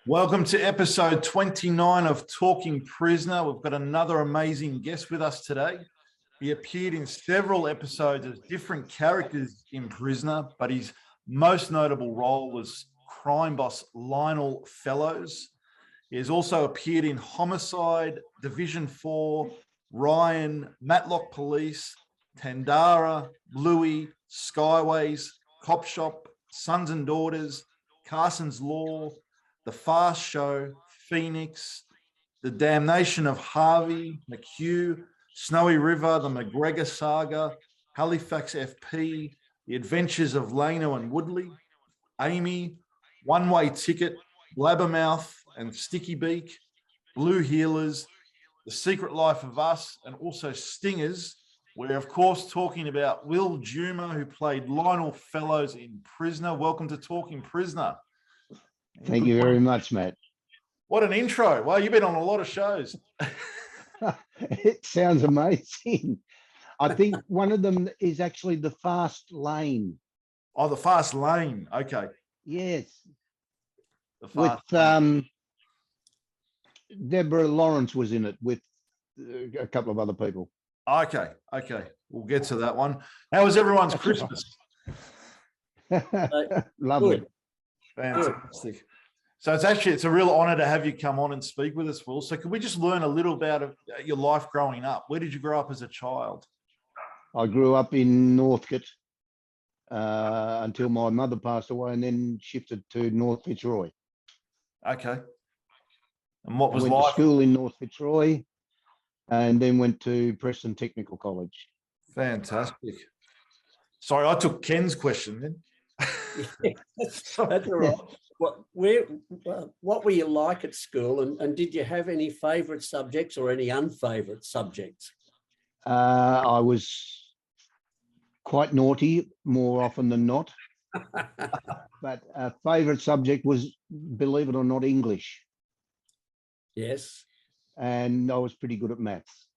Welcome to episode 29 of Talking Prisoner. We've got another amazing guest with us today. He appeared in several episodes as different characters in Prisoner, but his most notable role was crime boss Lionel Fellows. He has also appeared in Homicide, Division 4, Ryan, Matlock Police, Tandara, Bluey, Skyways, Cop Shop, Sons and Daughters, Carson's Law, The Fast Show, Phoenix, The Damnation of Harvey, McHugh, Snowy River, The McGregor Saga, Halifax FP, The Adventures of Leno and Woodley, Amy, One Way Ticket, Blabbermouth and Sticky Beak, Blue Healers, The Secret Life of Us, and also Stingers. We're, of course, talking about Will Deumer, who played Lionel Fellows in Prisoner. Welcome to Talking Prisoner. Thank you very much, Matt. What an intro. Well, you've been on a lot of shows. It sounds amazing. I think one of them is actually The Fast Lane. Oh, The Fast Lane. Okay. Yes. With Deborah Lawrence was in it with a couple of other people. Okay. We'll get to that one. How was everyone's Christmas? Lovely. Good. Fantastic. So it's a real honor to have you come on and speak with us, Will. So can we just learn a little about your life growing up? Where did you grow up as a child? I grew up in Northcote until my mother passed away, and then shifted to North Fitzroy. Okay. And what was went life? to school in North Fitzroy, and then went to Preston Technical College. Fantastic. Sorry, I took Ken's question then. That's all right. What were you like at school, and did you have any favourite subjects or any unfavourite subjects? I was quite naughty more often than not, but a favourite subject was, believe it or not, English. Yes. And I was pretty good at maths.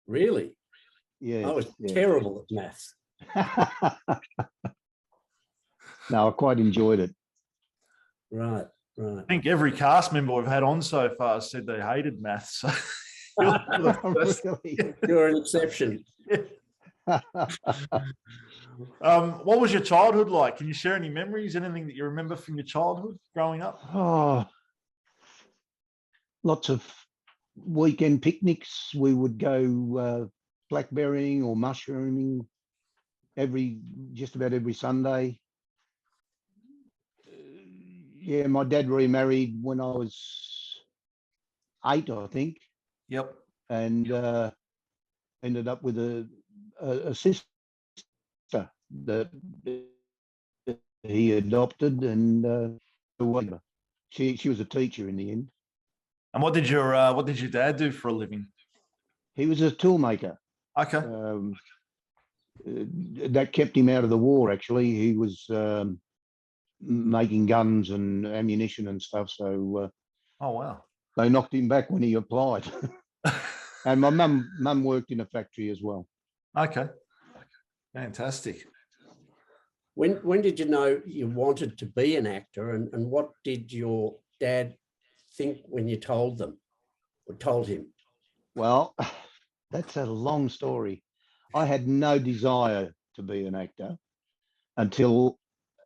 Really? Yeah. I was terrible at maths. No, I quite enjoyed it. Right. I think every cast member we've had on so far said they hated maths. So Really? You're an exception. What was your childhood like? Can you share any memories, anything that you remember from your childhood growing up? Oh, lots of weekend picnics. We would go blackberrying or mushrooming just about every Sunday. Yeah, my dad remarried when I was 8, I think. Yep. And ended up with a sister that he adopted, and she was a teacher in the end. And what did your dad do for a living? He was a tool maker. Okay. That kept him out of the war, actually. He was making guns and ammunition and stuff. So oh, wow. They knocked him back when he applied. And my mum worked in a factory as well. Okay. Fantastic. When did you know you wanted to be an actor, and what did your dad think when you told him? Well, that's a long story. I had no desire to be an actor until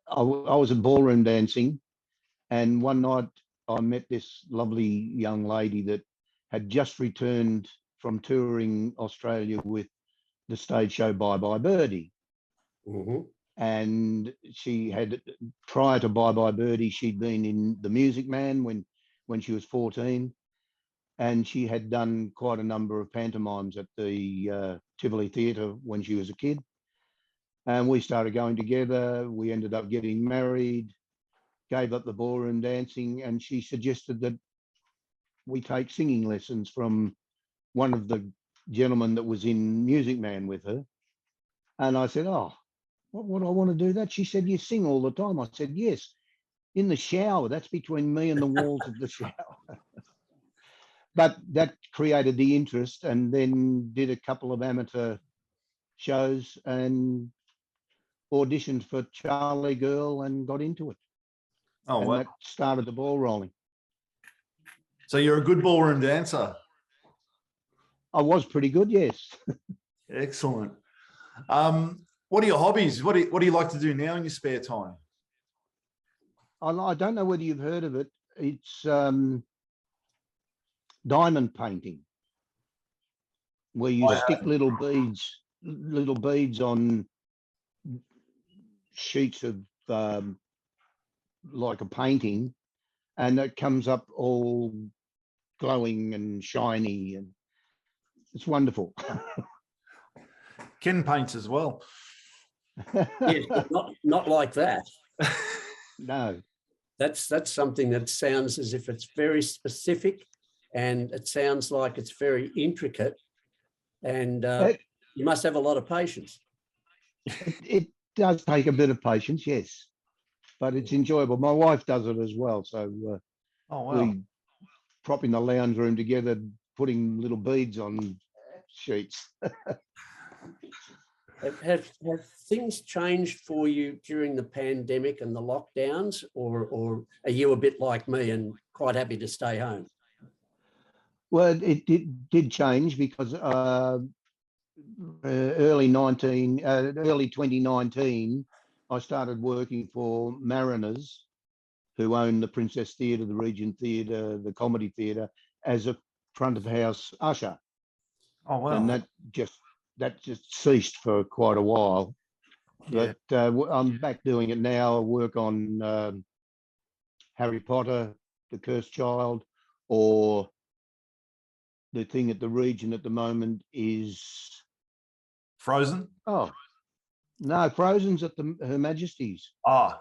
I was at ballroom dancing, and one night I met this lovely young lady that had just returned from touring Australia with the stage show Bye Bye Birdie. Mm-hmm. And she had, prior to Bye Bye Birdie, she'd been in The Music Man when she was 14, and she had done quite a number of pantomimes at the Tivoli Theatre when she was a kid. And we started going together. We ended up getting married, gave up the ballroom dancing, and she suggested that we take singing lessons from one of the gentlemen that was in Music Man with her. And I said, oh, what would I want to do that? She said, you sing all the time. I said, yes, in the shower. That's between me and the walls of the shower. But that created the interest, and then did a couple of amateur shows and auditioned for Charlie Girl and got into it. Oh, and wow. that started the ball rolling. So you're a good ballroom dancer. I was pretty good, yes. Excellent. What are your hobbies? What do you like to do now in your spare time? I don't know whether you've heard of it. It's diamond painting, where you stick little beads on sheets of like a painting, and it comes up all glowing and shiny, and it's wonderful. Ken paints as well. Yes, but not like that. No. That's something that sounds as if it's very specific, and it sounds like it's very intricate, and you must have a lot of patience. It does take a bit of patience, yes, but it's enjoyable. My wife does it as well, so Oh, wow. we prop in the lounge room together, putting little beads on sheets. Have things changed for you during the pandemic and the lockdowns, or are you a bit like me and quite happy to stay home? Well, it did change because early 2019, I started working for Mariners, who own the Princess Theatre, the Regent Theatre, the Comedy Theatre, as a front of house usher. Oh, wow. And that just ceased for quite a while. Yeah. But I'm back doing it now. I work on Harry Potter, The Cursed Child, or the thing at the Regent at the moment is Frozen? Oh, no, Frozen's at Her Majesty's. Ah.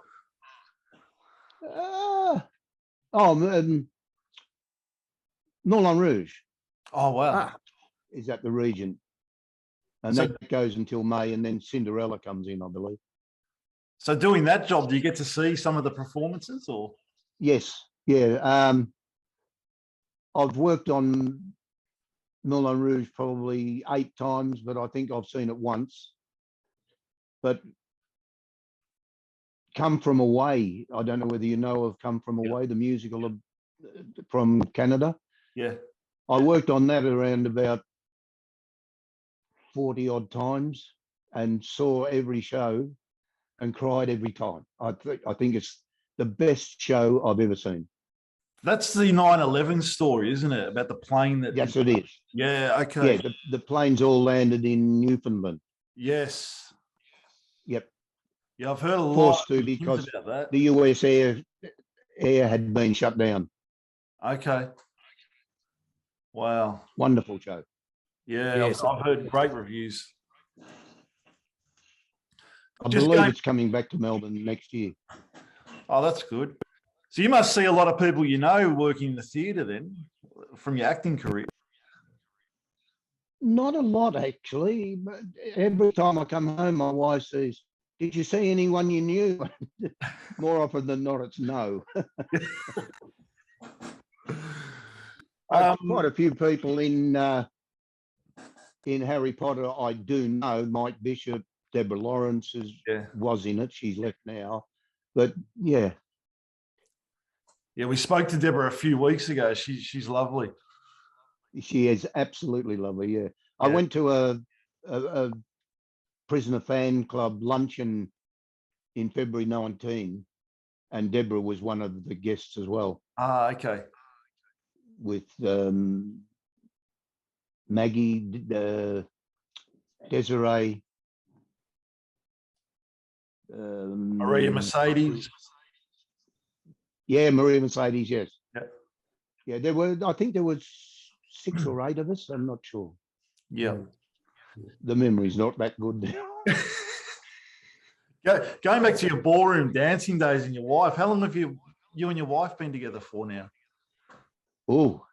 Moulin Rouge. Oh, wow. Is at the Regent. And So, that goes until May, and then Cinderella comes in, I believe. so doing that job, do you get to see some of the performances, or? Yes, yeah. I've worked on Moulin Rouge probably 8 times, but I think I've seen it once. But Come From Away, I don't know whether you know of Come From Away, the musical from Canada. Yeah. I worked on that around about 40 odd times and saw every show and cried every time. I think it's the best show I've ever seen. That's the 9/11 story, isn't it? About the plane that. Yes, it is. Yeah. Okay. Yeah, the planes all landed in Newfoundland. Yes. Yep. Yeah, I've heard a lot Forced to of things because about that. the US air had been shut down. Okay. Wow. Wonderful show. Yeah, Yes. I've heard great reviews. I believe it's coming back to Melbourne next year. Oh, that's good. So you must see a lot of people you know working in the theatre then, from your acting career. Not a lot, actually. But every time I come home, my wife says, "Did you see anyone you knew?" More often than not, it's no. Quite a few people in Harry Potter I do know. Mike Bishop, Deborah Lawrence was in it. She's left now. But yeah. Yeah, we spoke to Deborah a few weeks ago. She's lovely. She is absolutely lovely, yeah. I went to a prisoner fan club luncheon in February 19, and Deborah was one of the guests as well. Ah, okay. With Maggie, Desiree, Maria Mercedes. Yeah, Maria Mercedes, yes. Yeah. Yeah, I think there was 6 or 8 of us. I'm not sure. Yeah. The memory's not that good now. Going back to your ballroom dancing days and your wife, how long have you and your wife been together for now? Oh,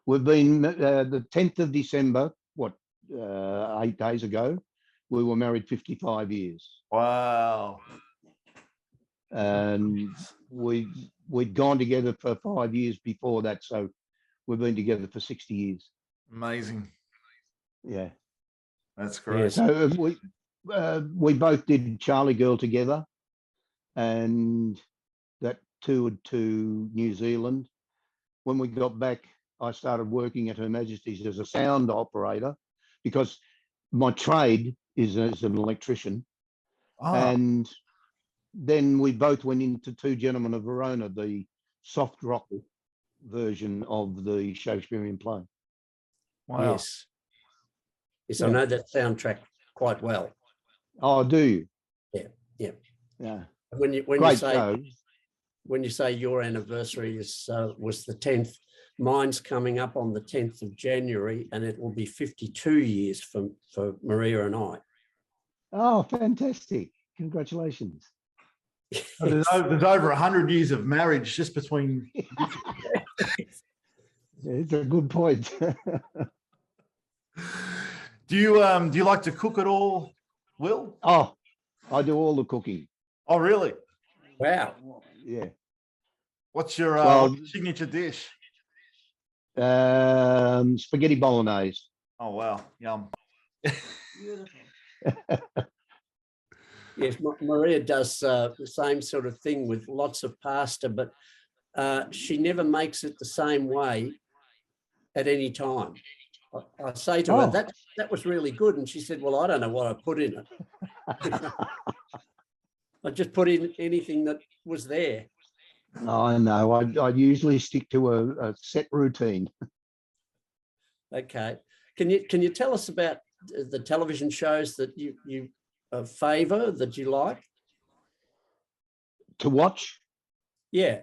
we've been the 10th of December, 8 days ago, we were married 55 years. Wow. And we'd gone together for 5 years before that, so we've been together for 60 years. Amazing. Yeah. That's great. So we both did Charlie Girl together, and that toured to New Zealand. when we got back, I started working at Her Majesty's as a sound operator because my trade is as an electrician. And then we both went into Two Gentlemen of Verona, the soft rock version of the Shakespearean play. Wow. Yes. Yes, I know that soundtrack quite well. Oh, do you? Yeah. Great show. When you say your anniversary was the 10th, mine's coming up on the 10th of January, and it will be 52 years for Maria and I. Oh, fantastic. Congratulations. There's over 100 years of marriage just between. It's a good point. Do you like to cook at all, Will? Oh, I do all the cooking. Oh, really? Wow. Yeah. What's your signature dish? Spaghetti bolognese. Oh, wow. Yum. Yes, Maria does the same sort of thing with lots of pasta, but she never makes it the same way at any time. I say to her, that was really good. And she said, well, I don't know what I put in it. I just put in anything that was there. I know. I usually stick to a set routine. Okay. Can you tell us about the television shows that you favour, that you like? To watch? Yeah.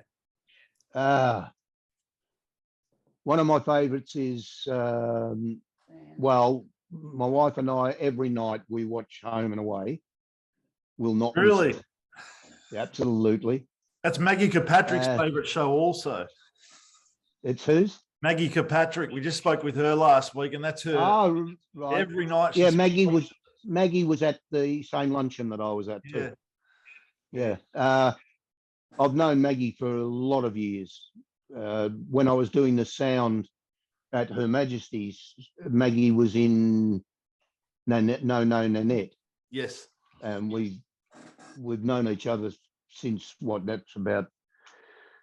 One of my favourites is, well, my wife and I, every night we watch Home and Away. Will not really? Miss it. Absolutely. That's Maggie Kirkpatrick's favourite show also. It's whose? Maggie Kirkpatrick. We just spoke with her last week, and that's her. Oh, right. Every night. Yeah, Maggie was at the same luncheon that I was at too. Yeah. I've known Maggie for a lot of years. When I was doing the sound at Her Majesty's, Maggie was in Nanette. Yes. And we've known each other since that's about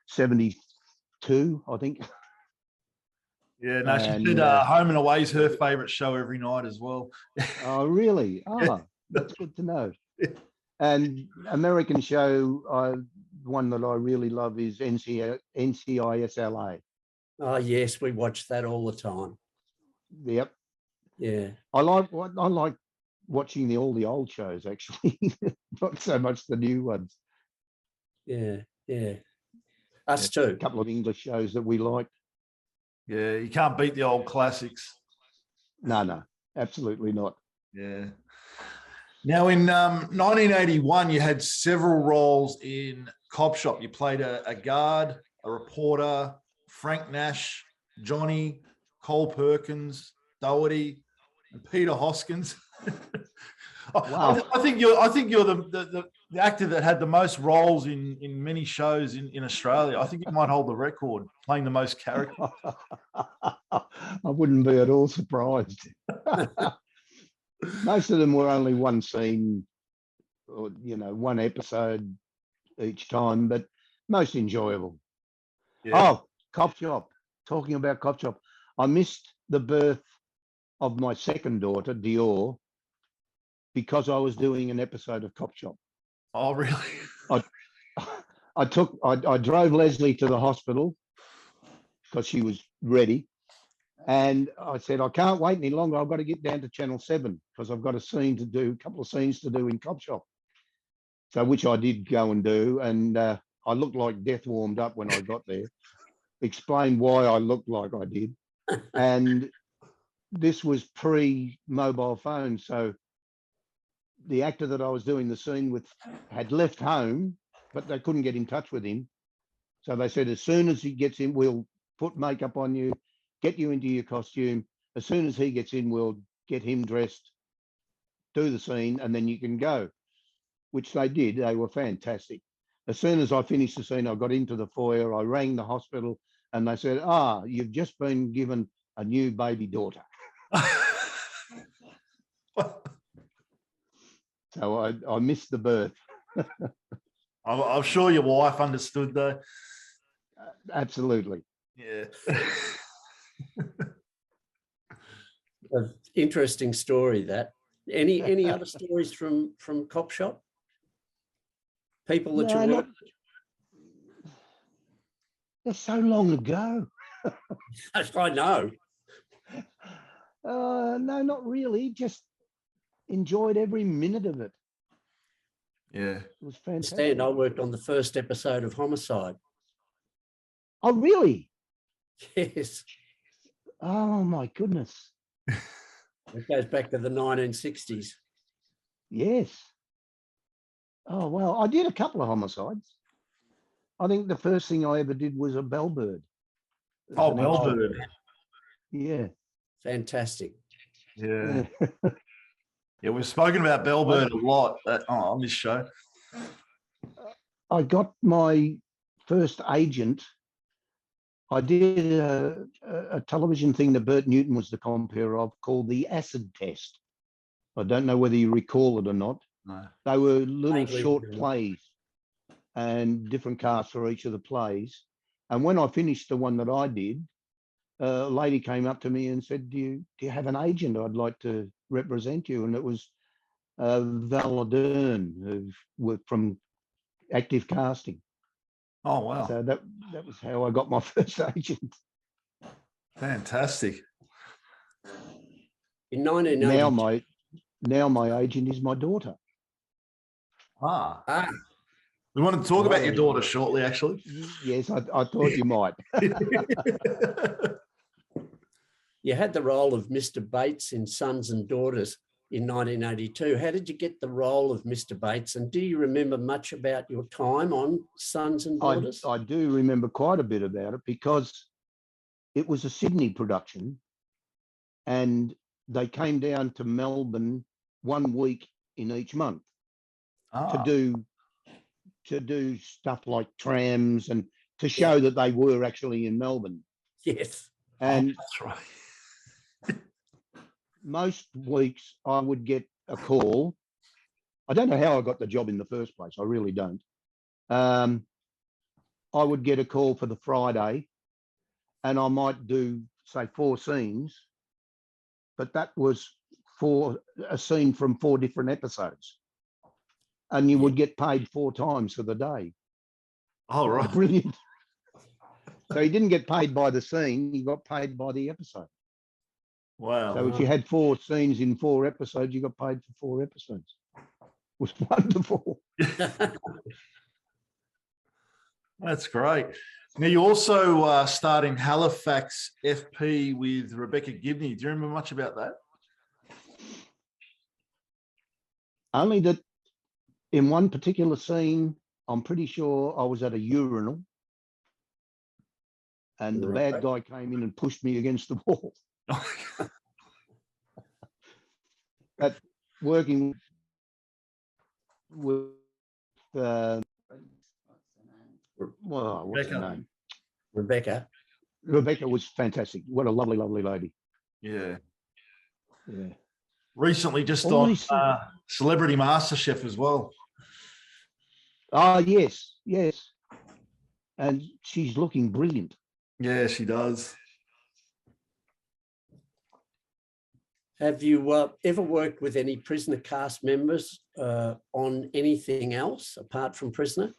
72, I think. Yeah, no, she said Home and Away is her favourite show every night as well. Oh, really? Oh, that's good to know. And American show, one that I really love is NCISLA. Oh, yes, we watch that all the time. Yep. Yeah. I like watching all the old shows, actually, not so much the new ones. Yeah. Us too. A couple of English shows that we like. Yeah, you can't beat the old classics. No, absolutely not. Yeah. Now, in 1981, you had several roles in Cop Shop. You played a guard, a reporter, Frank Nash, Johnny, Cole Perkins, Doherty, and Peter Hoskins. Wow. I think you're the actor that had the most roles in many shows in Australia. I think you might hold the record playing the most characters. I wouldn't be at all surprised. Most of them were only one scene or, one episode each time, but most enjoyable. Yeah. Oh, Cop Shop. Talking about Cop Shop, I missed the birth of my second daughter, Dior, because I was doing an episode of Cop Shop. Oh, really? I drove Leslie to the hospital because she was ready. And I said, I can't wait any longer. I've got to get down to Channel 7 because I've got a couple of scenes to do in Cop Shop. So, which I did go and do. And I looked like death warmed up when I got there. Explain why I looked like I did. And this was pre-mobile phone. So the actor that I was doing the scene with had left home, but they couldn't get in touch with him. So they said, as soon as he gets in, we'll put makeup on you, get you into your costume. As soon as he gets in, we'll get him dressed, do the scene, and then you can go, which they did. They were fantastic. As soon as I finished the scene, I got into the foyer, I rang the hospital, and they said, you've just been given a new baby daughter. So I missed the birth. I'm sure your wife understood, though. Absolutely. Yeah. An interesting story that. Any other stories from Cop Shop? People that No, you work. that's so long ago. I know. No, not really. Just enjoyed every minute of it. Yeah. It was fantastic. Stan, I worked on the first episode of Homicide. Oh, really? Yes. Oh, my goodness. It goes back to the 1960s. Yes. Oh, well, I did a couple of homicides. I think the first thing I ever did was a bellbird. Oh, Bellbird. Yeah. Fantastic. Yeah. Yeah, we've spoken about Bellbird a lot on this show. I got my first agent. I did a television thing that Bert Newton was the compere of called the Acid Test. I don't know whether you recall it or not. No. They were little Vaguely short remember. plays and different casts for each of the plays. And when I finished the one that I did, a lady came up to me and said, do you have an agent? I'd like to represent you. And it was Val Dern, who worked from Active Casting. Oh, wow. So that was how I got my first agent. Fantastic. In 1990. Now my agent is my daughter. Ah. We want to talk about your daughter shortly, actually. Yes, I thought you might. You had the role of Mr. Bates in Sons and Daughters in 1982. How did you get the role of Mr. Bates? And do you remember much about your time on Sons and Daughters? I do remember quite a bit about it because it was a Sydney production and they came down to Melbourne 1 week in each month to do stuff like trams and to show that they were actually in Melbourne. Yes. And that's right. most weeks I would get a call. I don't know how I got the job in the first place. I really don't. I would get a call for the Friday and I might do, say, 4 scenes, but that was for a scene from 4 different episodes. And you would get paid 4 times for the day. Oh, right. Brilliant. So you didn't get paid by the scene, you got paid by the episode. Wow. So if you had 4 scenes in 4 episodes, you got paid for 4 episodes. It was wonderful. That's great. Now, you also starred in Halifax FP with Rebecca Gibney. Do you remember much about that? Only that in one particular scene, I'm pretty sure I was at a urinal and the bad guy came in and pushed me against the wall. But working with what's her name? Rebecca. Rebecca was fantastic. What a lovely, lovely lady. Yeah. Yeah. Recently just on Celebrity MasterChef as well. Oh, yes, yes. And she's looking brilliant. Yeah, she does. Have you ever worked with any Prisoner cast members on anything else apart from Prisoner?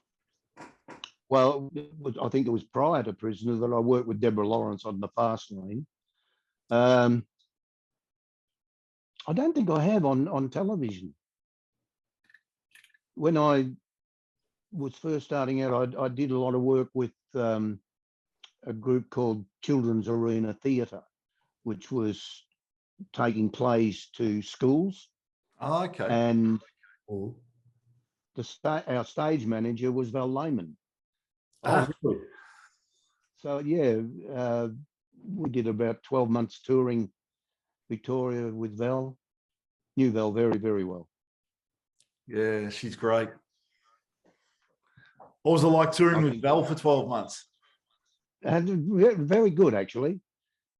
Well, I think it was prior to Prisoner that I worked with Deborah Lawrence on The Fast Lane. I don't think I have on television. When I was first starting out, I did a lot of work with a group called Children's Arena Theatre, which was taking plays to schools. Oh, okay. And our stage manager was Val Lehman. Really? So, yeah, we did about 12 months touring Victoria with Val. Knew Val very, very well. Yeah, she's great. What was it like touring with Val for 12 months? Very good, actually.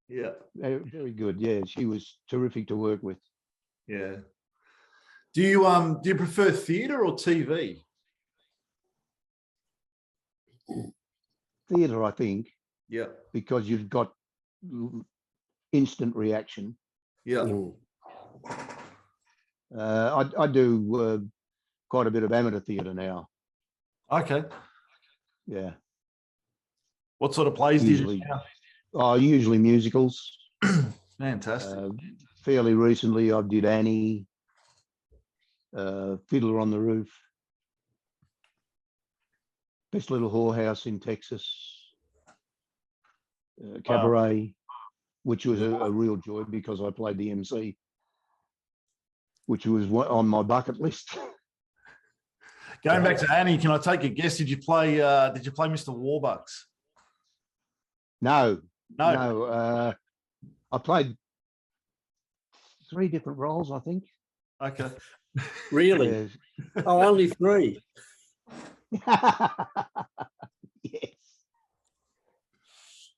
Yeah. Very good. Yeah, she was terrific to work with. Yeah. Do you prefer theatre or TV? Theatre, I think. Yeah. because you've got instant reaction. Yeah. I do quite a bit of amateur theatre now. Okay. Yeah. What sort of plays do you do now? Usually musicals. Fantastic. Fairly recently, I did Annie, Fiddler on the Roof, Best Little Whorehouse in Texas, Cabaret, which was a real joy because I played the MC, which was on my bucket list. Going back to Annie, can I take a guess? Did you play Mr. Warbucks? No. No. I played 3 different roles, I think. Okay. Really? Oh, only 3. Yes.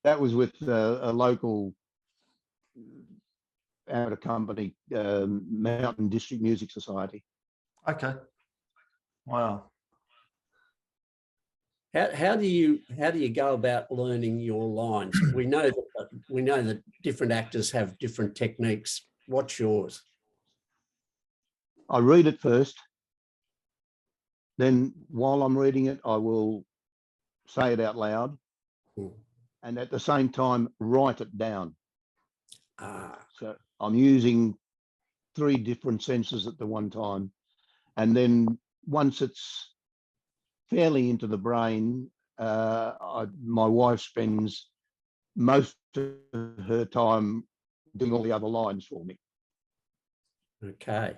That was with a local amateur company, Mountain District Music Society. Okay. Wow. How do you go about learning your lines? We know that different actors have different techniques. What's yours? I read it first. Then while I'm reading it, I will say it out loud. And at the same time, write it down. So I'm using 3 different senses at the one time. And then once it's fairly into the brain, my wife spends most of her time doing all the other lines for me. Okay.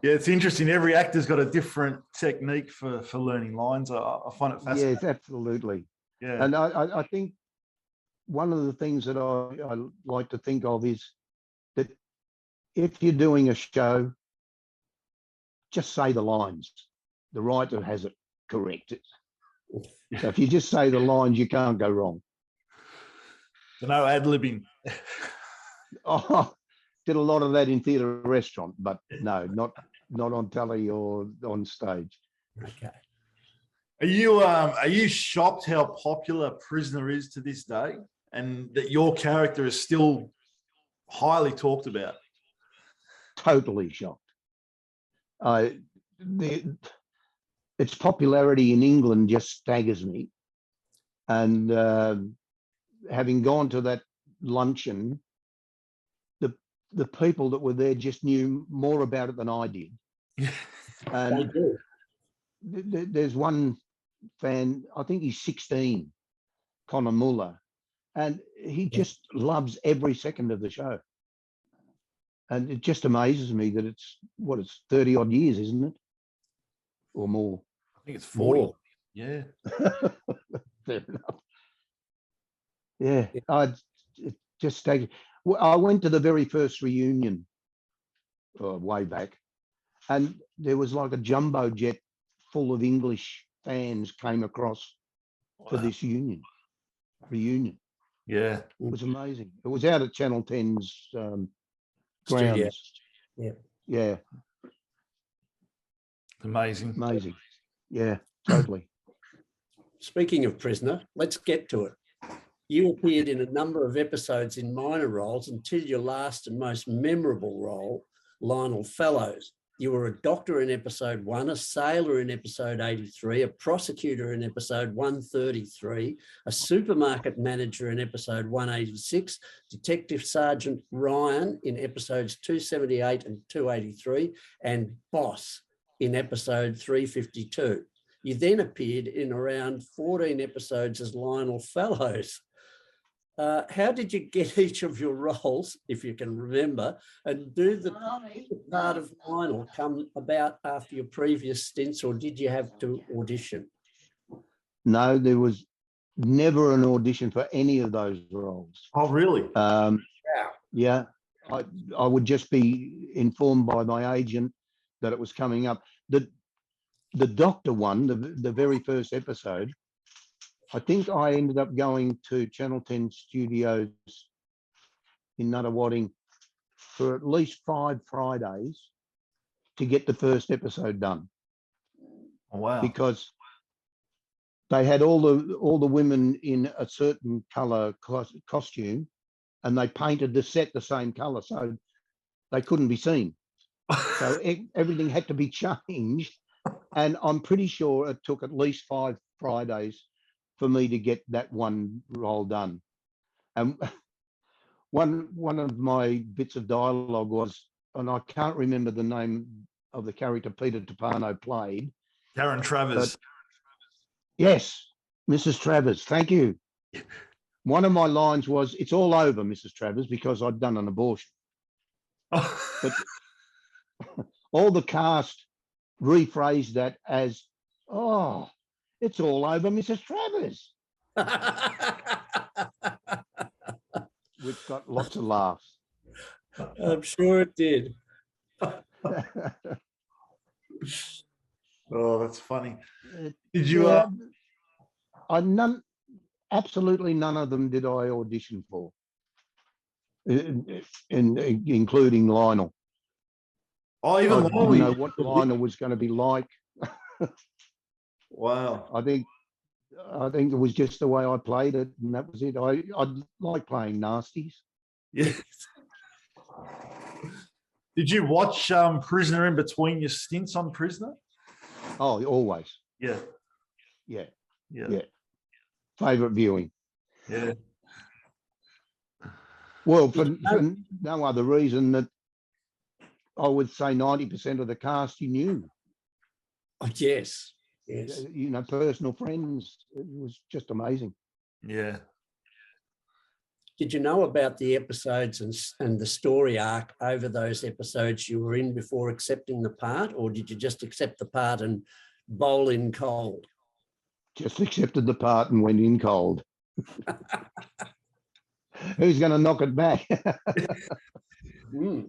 Yeah, it's interesting. Every actor's got a different technique for learning lines. I find it fascinating. Yes, absolutely. Yeah. And I think one of the things that I like to think of is that if you're doing a show, just say the lines. The writer has it correct. So if you just say the lines, you can't go wrong. So no ad-libbing. Oh, did a lot of that in theatre restaurant, but no, not on telly or on stage. Okay. Are you shocked how popular Prisoner is to this day, and that your character is still highly talked about? Totally shocked. Its popularity in England just staggers me. And having gone to that luncheon, the people that were there just knew more about it than I did. And there's one fan, I think he's 16, Connor Muller, and he just loves every second of the show. And it just amazes me that it's 30 odd years, isn't it? Or more. I think it's 40. More. Yeah. Fair enough. Yeah. It just staggered. Well, I went to the very first reunion way back, and there was like a jumbo jet full of English fans came across for this reunion. Yeah. It was amazing. It was out at Channel 10's grounds. Yeah. Amazing. Yeah, totally. Speaking of Prisoner, let's get to it. You appeared in a number of episodes in minor roles until your last and most memorable role, Lionel Fellows. You were a doctor in episode 1, a sailor in episode 83, a prosecutor in episode 133, a supermarket manager in episode 186, Detective Sergeant Ryan in episodes 278 and 283, and boss in episode 352. You then appeared in around 14 episodes as Lionel Fellows. How did you get each of your roles, if you can remember, and do the part of Lionel come about after your previous stints, or did you have to audition? No, there was never an audition for any of those roles. Oh, really? Yeah. I would just be informed by my agent that it was coming up. The doctor one, the very first episode, I think I ended up going to Channel 10 studios in Nuttawading for at least 5 Fridays to get the first episode done. Oh, wow. Because they had all the women in a certain color costume, and they painted the set the same color, so they couldn't be seen. So everything had to be changed, and I'm pretty sure it took at least 5 Fridays for me to get that one role done. And one of my bits of dialogue was, and I can't remember the name of the character Peter Topano played. Karen Travers. Yes, Mrs. Travers, thank you. One of my lines was, "It's all over, Mrs. Travers," because I'd done an abortion. But all the cast rephrased that as, "Oh, it's all over, Mrs. Travers," which got lots of laughs. I'm sure it did. Oh, that's funny. Did you? Absolutely none of them did I audition for, including Lionel. Oh, even I didn't know what Lionel was going to be like. Wow. I think it was just the way I played it, and that was it. I like playing nasties. Yes. Did you watch Prisoner in between your stints on Prisoner? Oh, always. Yeah. Yeah. Yeah. Yeah. Favorite viewing. Yeah. Well, for no other reason that I would say 90% of the cast you knew. Oh, yes. Yes. You know, personal friends. It was just amazing. Yeah. Did you know about the episodes and the story arc over those episodes you were in before accepting the part, or did you just accept the part and bowl in cold? Just accepted the part and went in cold. Who's going to knock it back? Mm.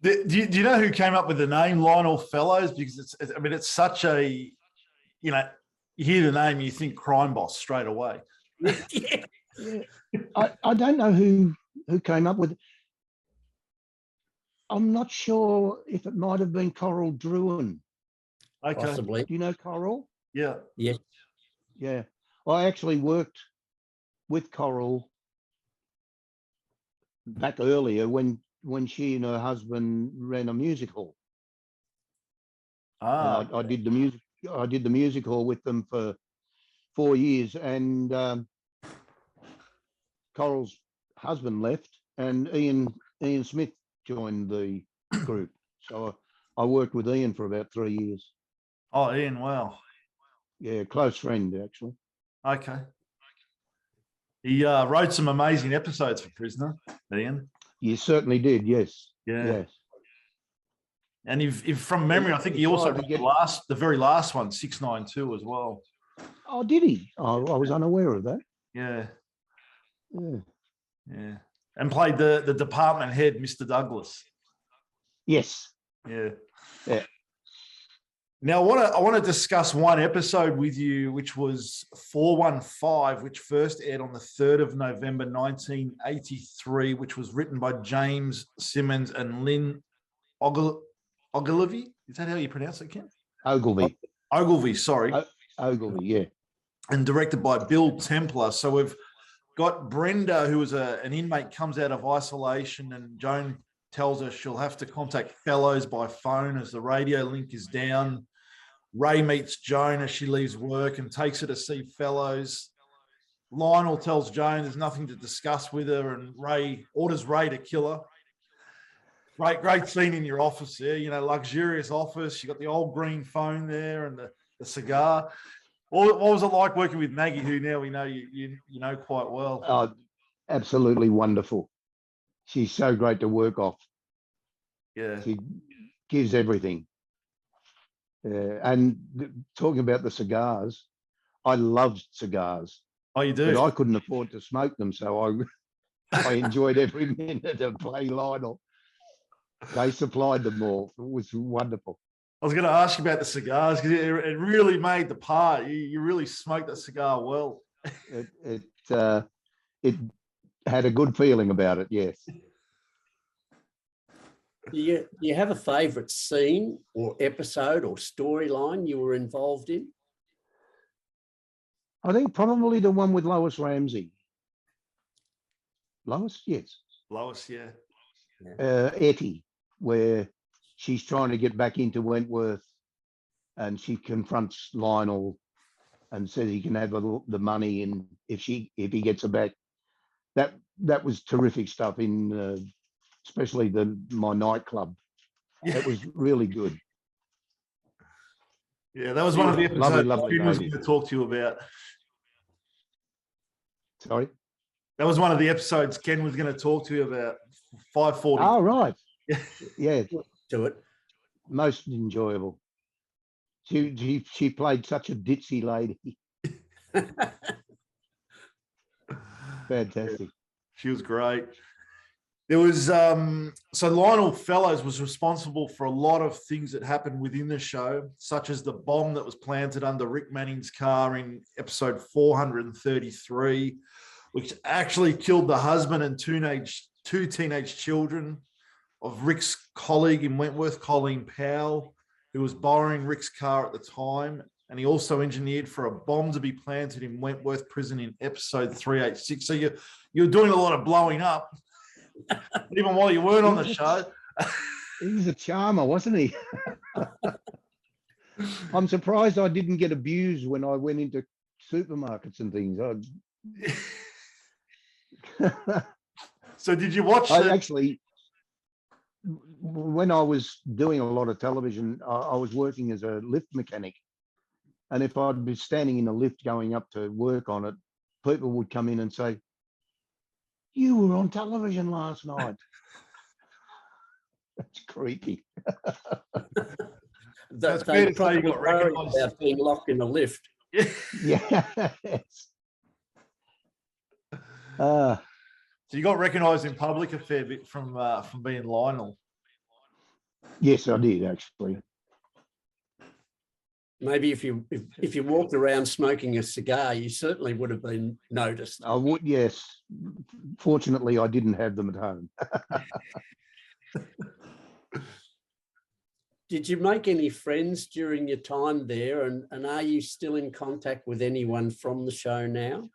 Do you know who came up with the name Lionel Fellows? Because it's such a, you hear the name, you think crime boss straight away. Yeah. Yeah. I don't know who came up with it. I'm not sure if it might have been Coral Druin. Okay. Possibly. Do you know Coral? Yeah. Yes. Yeah. I actually worked with Coral back earlier when she and her husband ran a music hall. And I did the music. I did the music hall with them for 4 years, and Coral's husband left, and Ian Smith joined the group. So I worked with Ian for about 3 years. Oh, Ian, wow. Yeah, close friend actually. Okay. He wrote some amazing episodes for Prisoner, Ian. You certainly did, yes. Yeah. Yes. And if from memory, I think he also wrote the very last one, 692 as well. Oh, did he? Oh, I was unaware of that. Yeah. Yeah. Yeah. And played the department head, Mr. Douglas. Yes. Yeah. Yeah. Now, I want to discuss one episode with you, which was 415, which first aired on the 3rd of November, 1983, which was written by James Simmons and Lynn Ogilvy. Is that how you pronounce it, Ken? Ogilvy. Ogilvy, sorry. Ogilvy, yeah. And directed by Bill Templar. So we've got Brenda, who is an inmate, comes out of isolation, and Joan tells her she'll have to contact Fellows by phone as the radio link is down. Ray meets Joan as she leaves work and takes her to see Fellows. Lionel tells Joan there's nothing to discuss with her, and Ray orders Ray to kill her. Great scene in your office there, luxurious office. You got the old green phone there and the cigar. What was it like working with Maggie, who now we know you know quite well? Oh, absolutely wonderful. She's so great to work off. Yeah. She gives everything. And talking about the cigars, I loved cigars. Oh, you do? But I couldn't afford to smoke them, so I enjoyed every minute of playing Lionel. They supplied them all. It was wonderful. I was going to ask you about the cigars because it really made the part. You really smoked that cigar well. It had a good feeling about it, yes. Do you have a favourite scene or episode or storyline you were involved in? I think probably the one with Lois Ramsay. Lois, yes. Lois, yeah. Etty, where she's trying to get back into Wentworth, and she confronts Lionel and says he can have the money, and if he gets her back. That was terrific stuff in especially my nightclub. Yeah. It was really good. Yeah, that was one of the episodes lovely Ken was lady. going to talk to you about. Sorry? That was one of the episodes Ken was going to talk to you about. 540. Oh, right. Yeah. Yeah, To it. most enjoyable. She played such a ditzy lady. Fantastic. She was great. There was so Lionel Fellows was responsible for a lot of things that happened within the show, such as the bomb that was planted under Rick Manning's car in episode 433, which actually killed the husband and two teenage children of Rick's colleague in Wentworth, Colleen Powell, who was borrowing Rick's car at the time. And he also engineered for a bomb to be planted in Wentworth prison in episode 386. So you're doing a lot of blowing up, even while you weren't on the show. He was a charmer, wasn't he? I'm surprised I didn't get abused when I went into supermarkets and things. So did you watch? Actually, when I was doing a lot of television, I was working as a lift mechanic. And if I'd be standing in a lift going up to work on it, people would come in and say, "You were on television last night." That's creepy. That's fair to say you got recognised about being locked in a lift. Yeah. So you got recognised in public a fair bit from being Lionel. Yes, I did actually. Maybe if you walked around smoking a cigar, you certainly would have been noticed. I would, yes. Fortunately, I didn't have them at home. Did you make any friends during your time there? And are you still in contact with anyone from the show now?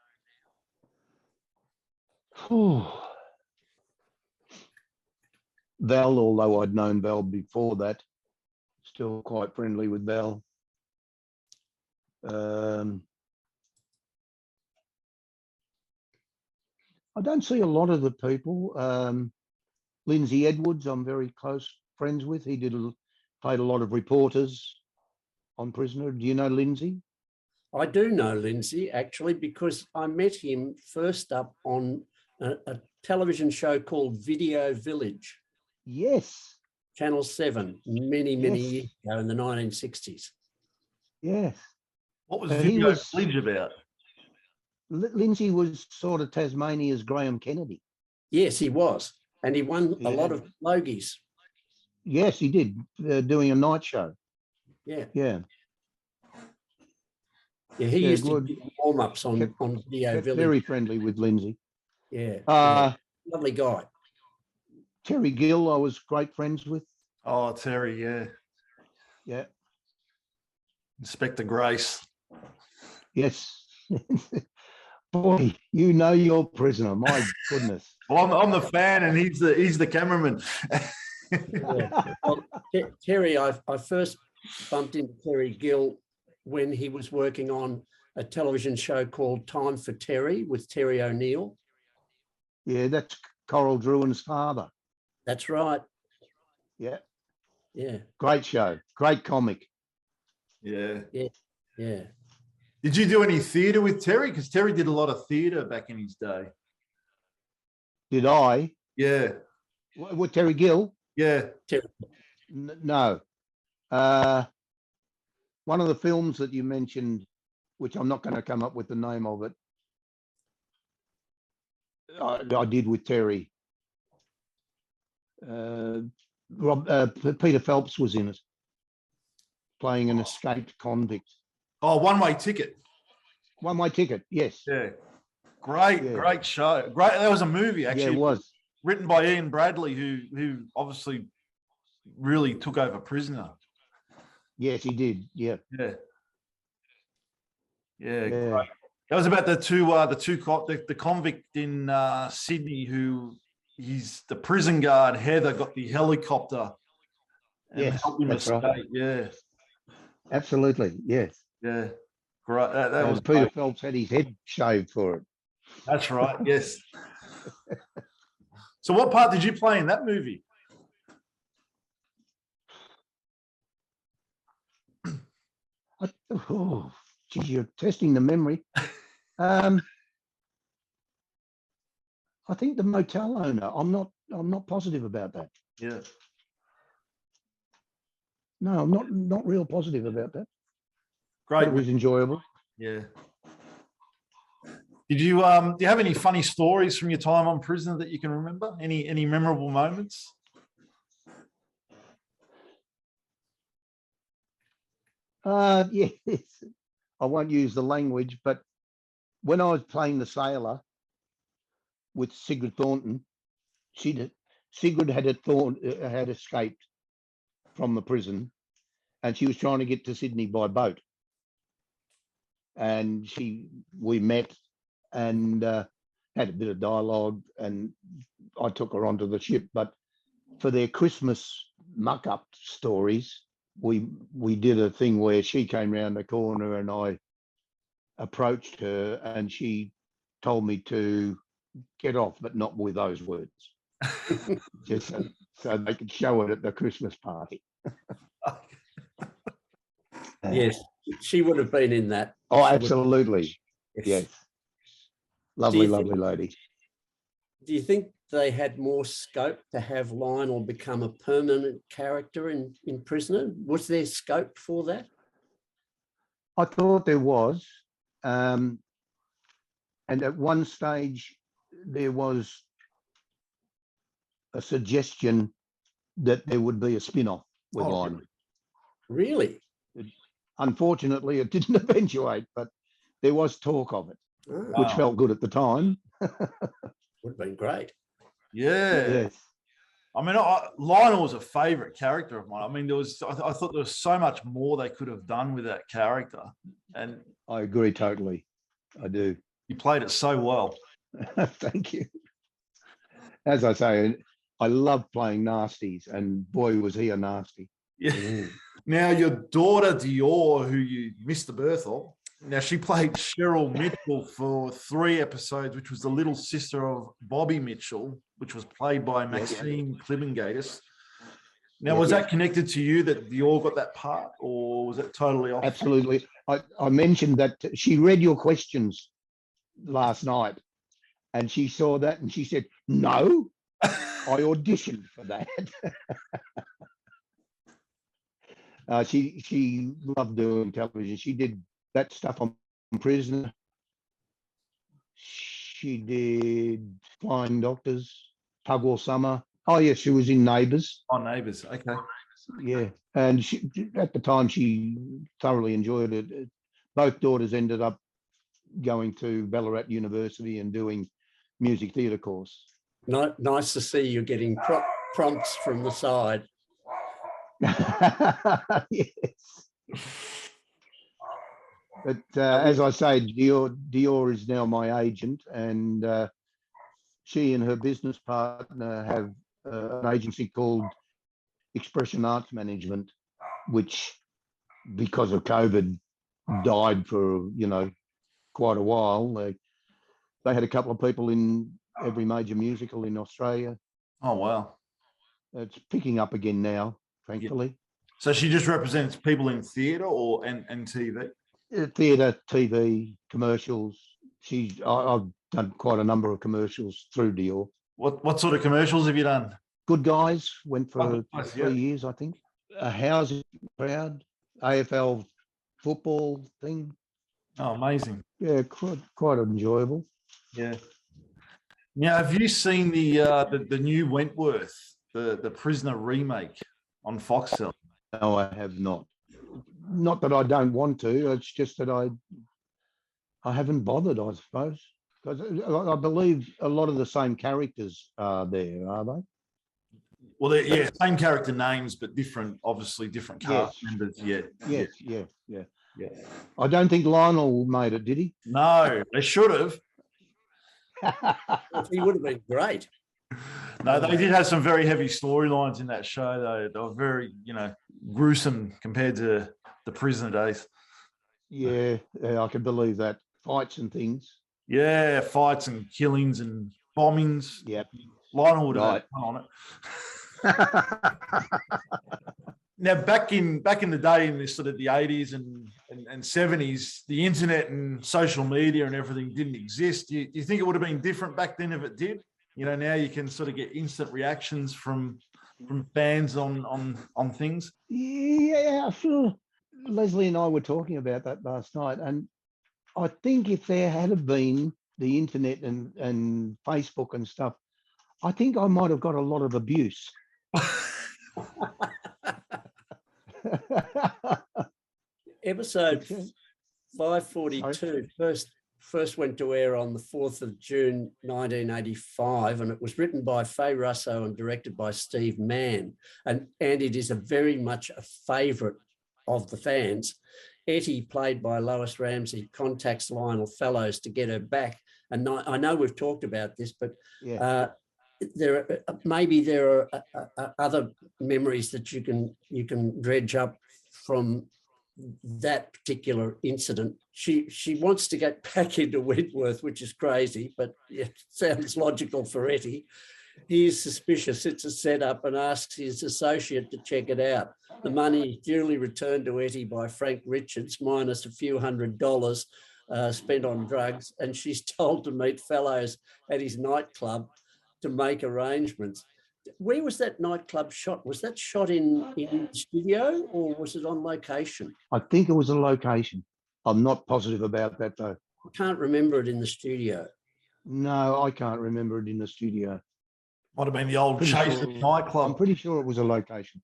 Val, although I'd known Val before that, still quite friendly with Val. I don't see a lot of the people. Lindsay Edwards, I'm very close friends with. He played a lot of reporters on Prisoner. Do you know Lindsay? I do know Lindsay, actually, because I met him first up on a television show called Video Village. Yes. Channel 7, many years ago in the 1960s. Yes. What was Video Village about? Lindsay was sort of Tasmania's Graham Kennedy. Yes, he was. And he won a lot of Logies. Yes, he did, doing a night show. Yeah. Yeah. Yeah, he used to do warm-ups on Video Village. Very friendly with Lindsay. Yeah. Lovely guy. Terry Gill, I was great friends with. Oh, Terry, yeah. Yeah. Inspector Grace. Yes. Boy, you know your prisoner. My goodness. Well, I'm the fan, and he's the cameraman. Yeah. Well, Terry, I first bumped into Terry Gill when he was working on a television show called Time for Terry with Terry O'Neill. Yeah, that's Coral Druin's father. That's right. Yeah. Yeah. Great show. Great comic. Yeah. Yeah. Yeah. Did you do any theatre with Terry? Because Terry did a lot of theatre back in his day. Did I? Yeah. With Terry Gill? Yeah. No. One of the films that you mentioned, which I'm not going to come up with the name of it, I did with Terry. Peter Phelps was in it, playing an escaped convict. Oh, One Way Ticket. One Way Ticket, yes. Yeah. Great show. Great. That was a movie, actually. Yeah, it was. Written by Ian Bradley, who obviously really took over Prisoner. Yes, he did. Yeah. Yeah. Yeah. Yeah. Great. That was about the convict in Sydney who he's the prison guard. Heather got the helicopter and Yes, helped him that's escape. right. Yeah. Absolutely. Yes. Yeah. Great. That And was Peter great. Phelps had his head shaved for it. That's right. Yes. So what part did you play in that movie? Oh, geez, you're testing the memory. I think the motel owner. I'm not positive about that. Yeah. No, I'm not real positive about that. Great. But it was enjoyable. Yeah. Do you have any funny stories from your time on Prisoner that you can remember? Any memorable moments? Yes. I won't use the language, but when I was playing the sailor with Sigrid Thornton, Sigrid had escaped from the prison, and she was trying to get to Sydney by boat. And we met and had a bit of dialogue, and I took her onto the ship. But for their Christmas muck-up stories, we did a thing where she came round the corner and I approached her and she told me to get off, but not with those words. Just so they could show it at the Christmas party. Yes, she would have been in that. Oh, absolutely. Yes. Lovely, think- lovely lady. Do you think they had more scope to have Lionel become a permanent character in Prisoner? Was there scope for that? I thought there was. And at one stage, there was a suggestion that there would be a spin-off with Lionel. Really? Unfortunately, it didn't eventuate, but there was talk of it, which felt good at the time. Would have been great. Yeah. Yes. I mean, Lionel was a favourite character of mine. I mean, I thought there was so much more they could have done with that character, and I agree totally. I do. you played it so well. Thank you. As I say, I love playing nasties, and boy, was he a nasty. Yeah. Now, your daughter Dior, who you missed the birth of, now she played Cheryl Mitchell for 3 episodes, which was the little sister of Bobby Mitchell, which was played by Maxine Klibangatis. Now, was that connected to you that Dior got that part, or was it totally off? Absolutely. I mentioned that she read your questions last night, and she saw that, and she said, "No, I auditioned for that." She loved doing television. She did that stuff on Prisoner. She did Flying Doctors, Tug All Summer. Oh yes, she was in Neighbours. Oh, Neighbours. Okay. Yeah, and at the time she thoroughly enjoyed it. Both daughters ended up going to Ballarat University and doing music theatre course. Nice to see you getting prompts from the side. Yes. But as I say, Dior is now my agent, and she and her business partner have an agency called Expression Arts Management, which, because of COVID, died for quite a while. They had a couple of people in every major musical in Australia. Oh, wow. It's picking up again now, thankfully. Yeah. So she just represents people in theatre and TV? Theatre, TV, commercials. I've done quite a number of commercials through Dior. What sort of commercials have you done? Good Guys went for nice, 3 years, I think. A housing crowd, AFL football thing. Oh, amazing. Yeah, quite enjoyable. Yeah. Now, have you seen the new Wentworth, the Prisoner remake on Foxtel? No, I have not. Not that I don't want to. It's just that I haven't bothered, I suppose. Because I believe a lot of the same characters are there, are they? Well, yeah, same character names, but different, obviously different cast members. Yeah. Yeah. I don't think Lionel made it, did he? No, they should have. He would have been great. No, they did have some very heavy storylines in that show, though. They were very, gruesome compared to the Prisoner days. Yeah, I can believe that. Fights and things. Yeah, fights and killings and bombings. Yep. Lionel would have had fun on it. Now, back in the day, in this sort of the 80s and 70s, the internet and social media and everything didn't exist. Do you think it would have been different back then if it did? Now you can sort of get instant reactions from fans on things. Yeah, I feel Leslie and I were talking about that last night, and I think if there had been the internet and Facebook and stuff, I think I might have got a lot of abuse. Episode 542 first went to air on the 4th of June 1985, and it was written by Faye Russo and directed by Steve Mann, and it is a very much a favourite of the fans. Etty, played by Lois Ramsay, contacts Lionel Fellows to get her back, and I know we've talked about this, but there are other memories that you can dredge up from that particular incident. She wants to get back into Wentworth, which is crazy, but it sounds logical for Etty. He is suspicious. It's a setup and asks his associate to check it out. The money is duly returned to Etty by Frank Richards, minus a few $100 spent on drugs, and she's told to meet Fellows at his nightclub to make arrangements. Where was that nightclub shot? Was that shot in studio, or was it on location? I think it was a location. I'm not positive about that, though. I can't remember it in the studio. No, I can't remember it in the studio. Might have been the old Chase nightclub. I'm pretty sure it was a location,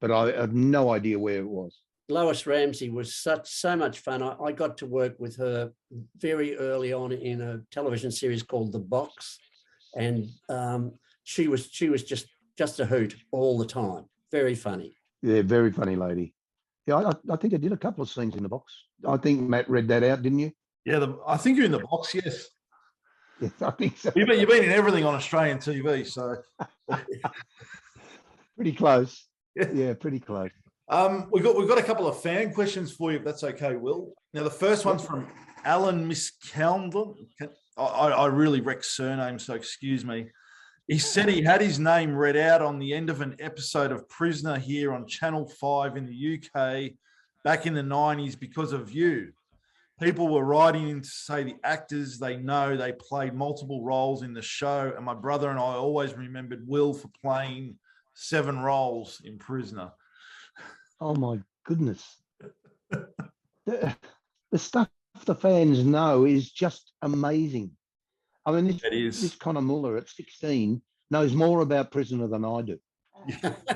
but I have no idea where it was. Lois Ramsay was so much fun. I got to work with her very early on in a television series called The Box, and she was just a hoot all the time. Very funny. Yeah, very funny lady. Yeah, I think I did a couple of scenes in The Box. I think Matt read that out, didn't you? Yeah, I think you're in The Box, yes. Yes, I think so. You've been in everything on Australian TV, so. Pretty close. Yeah, pretty close. We've got a couple of fan questions for you, if that's okay, Will. Now, the first one's from Alan Miscalendon. I really wreck surnames, so excuse me. He said he had his name read out on the end of an episode of Prisoner here on Channel 5 in the UK back in the 90s because of you. People were writing in to say the actors they know, they played multiple roles in the show, and my brother and I always remembered Will for playing 7 roles in Prisoner. Oh, my goodness. The stuff the fans know is just amazing. I mean, this Connor Muller at 16 knows more about Prisoner than I do.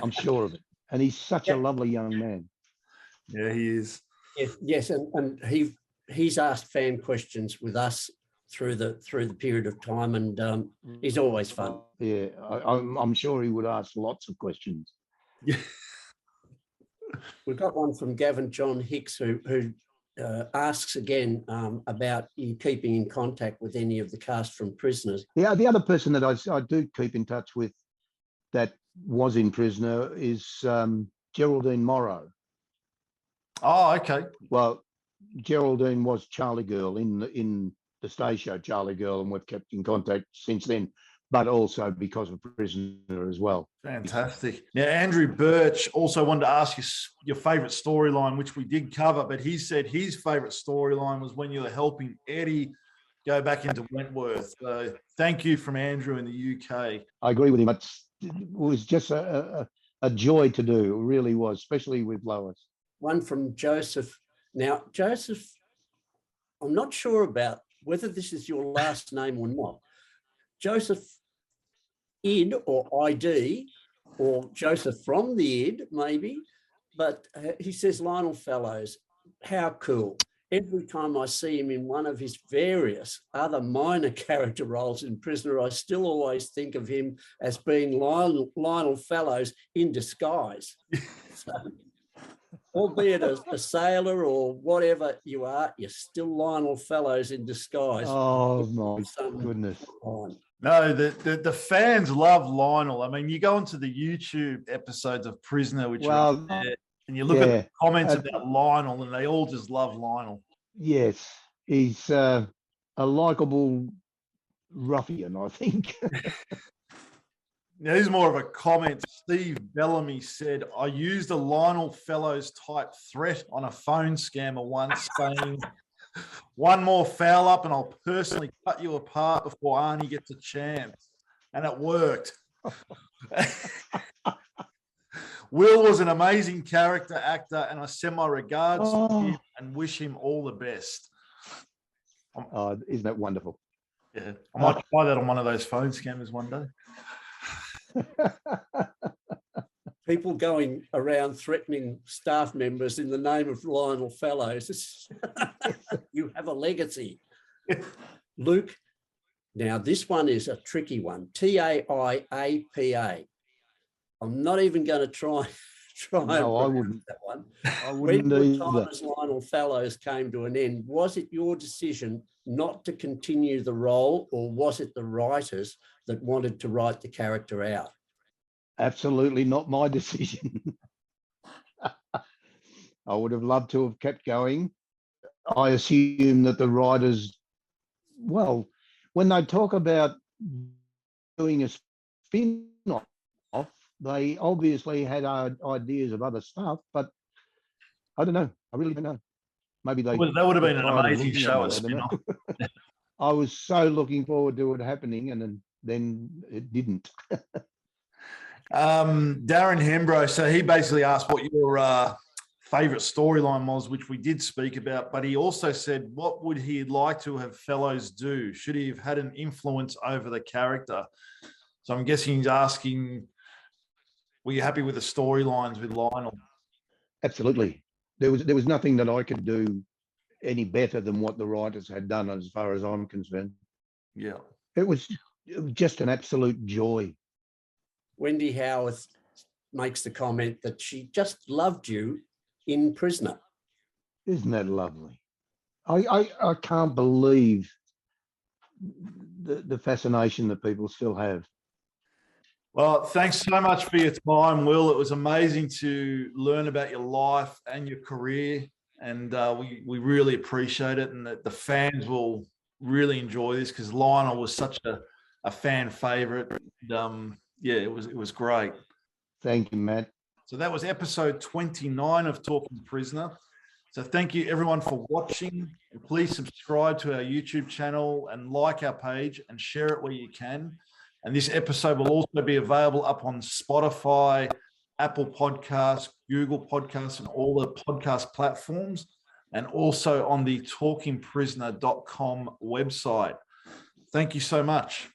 I'm sure of it. And he's such a lovely young man. Yeah, he is. Yes, and he's asked fan questions with us through the period of time, and he's always fun. Yeah, I'm sure he would ask lots of questions. Yeah. We've got one from Gavin John Hicks who asks again about you keeping in contact with any of the cast from Prisoners. Yeah, the other person that I do keep in touch with that was in Prisoner is Geraldine Morrow. Oh, okay. Well, Geraldine was Charlie Girl in the stage show Charlie Girl, and we've kept in contact since then, but also because of Prisoner as well. Fantastic. Now, Andrew Birch also wanted to ask you your favourite storyline, which we did cover, but he said his favourite storyline was when you were helping Etty go back into Wentworth. So thank you from Andrew in the UK. I agree with him. It was just a joy to do. It really was, especially with Lois. One from Joseph. Now, Joseph, I'm not sure about whether this is your last name or not. Joseph Id or ID, or Joseph from the Id, maybe, but he says Lionel Fellows, how cool. every time I see him in one of his various other minor character roles in Prisoner, I still always think of him as being Lionel Fellows in disguise. So, albeit a sailor or whatever you are, you're still Lionel Fellows in disguise. Oh my goodness. No, the fans love Lionel. I mean, you go into the YouTube episodes of Prisoner, which are there, and you look at the comments about Lionel, and they all just love Lionel. Yes, he's a likable ruffian, I think. Now, here's more of a comment. Steve Bellamy said, I used a Lionel Fellows type threat on a phone scammer once, saying, one more foul up and I'll personally cut you apart before Arnie gets a chance. And it worked. Will was an amazing character actor, and I send my regards to him and wish him all the best. Isn't that wonderful? Yeah, I might try that on one of those phone scammers one day. People going around threatening staff members in the name of Lionel Fellows. You have a legacy. Luke, now this one is a tricky one. TAIAPA. I'm not even going to try. No, I wouldn't. That one. I wouldn't when either. time as Lionel Fellows came to an end, was it your decision not to continue the role, or was it the writers that wanted to write the character out? Absolutely not my decision. I would have loved to have kept going. I assume that the writers, well, when they talk about doing a spin-off, they obviously had ideas of other stuff, but I don't know. I really don't know. Maybe they... Well, that would have been an amazing show, a spin-off. I was so looking forward to it happening, and then it didn't. Darren Hembro, so he basically asked what your favourite storyline was, which we did speak about, but he also said, what would he like to have Fellows do? Should he have had an influence over the character? So I'm guessing he's asking, were you happy with the storylines with Lionel? Absolutely. There was nothing that I could do any better than what the writers had done, as far as I'm concerned. Yeah. It was just an absolute joy. Wendy Howarth makes the comment that she just loved you in Prisoner. Isn't that lovely? I can't believe the fascination that people still have. Well, thanks so much for your time, Will. It was amazing to learn about your life and your career, and we really appreciate it, and that the fans will really enjoy this, because Lionel was such a fan favourite. Yeah, it was great. Thank you, Matt. So that was episode 29 of Talking Prisoner. So thank you everyone for watching, and please subscribe to our YouTube channel and like our page and share it where you can. And this episode will also be available up on Spotify, Apple Podcasts, Google Podcasts, and all the podcast platforms, and also on the talkingprisoner.com website. Thank you so much.